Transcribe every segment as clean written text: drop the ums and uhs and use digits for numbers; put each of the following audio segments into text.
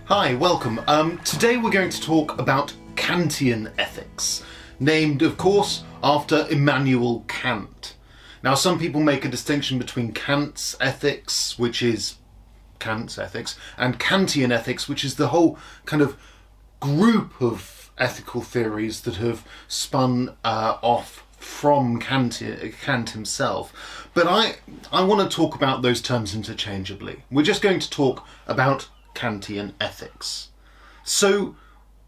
Hi, welcome. Today we're going to talk about Kantian ethics, named, of course, after Immanuel Kant. Now, some people make a distinction between Kant's ethics, which is Kant's ethics, and Kantian ethics, which is the whole kind of group of ethical theories that have spun off from Kant himself. But I want to talk about those terms interchangeably. We're just going to talk about Kantian ethics. So,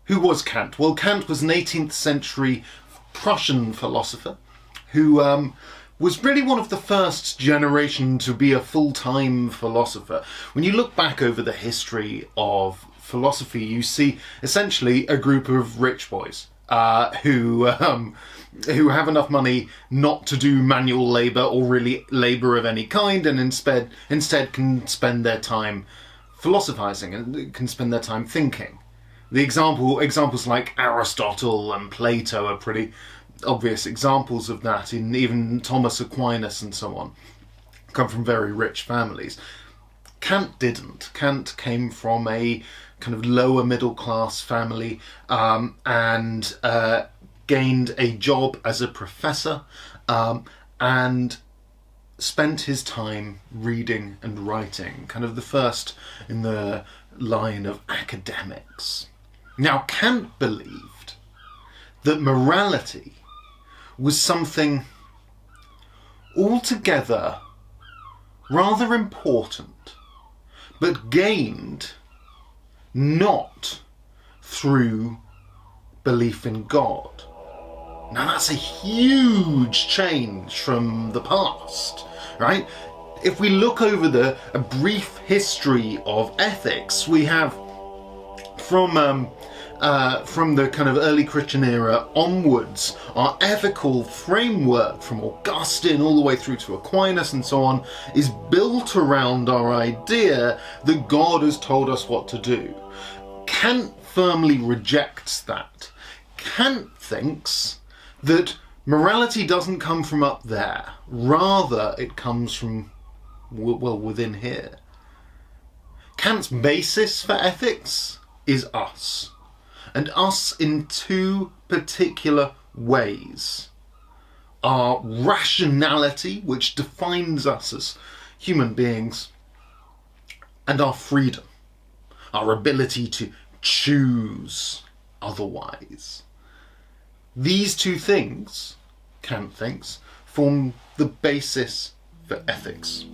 who was Kant? Well, Kant was an 18th century Prussian philosopher who was really one of the first generation to be a full-time philosopher. When you look back over the history of philosophy, you see essentially a group of rich boys who have enough money not to do manual labour or really labour of any kind, and instead can spend their time philosophizing and can spend their time thinking. The examples like Aristotle and Plato are pretty obvious examples of that. In even Thomas Aquinas and so on come from very rich families. Kant didn't. Kant came from a kind of lower middle class family and gained a job as a professor and spent his time reading and writing, kind of the first in the line of academics. Now, Kant believed that morality was something altogether rather important, but gained not through belief in God. Now that's a huge change from the past, right? If we look over a brief history of ethics, we have from the kind of early Christian era onwards, our ethical framework from Augustine all the way through to Aquinas and so on is built around our idea that God has told us what to do. Kant firmly rejects that. Kant thinks that morality doesn't come from up there, rather it comes from, well, within here. Kant's basis for ethics is us, and us in two particular ways. Our rationality, which defines us as human beings, and our freedom, our ability to choose otherwise. These two things, Kant thinks, form the basis for ethics.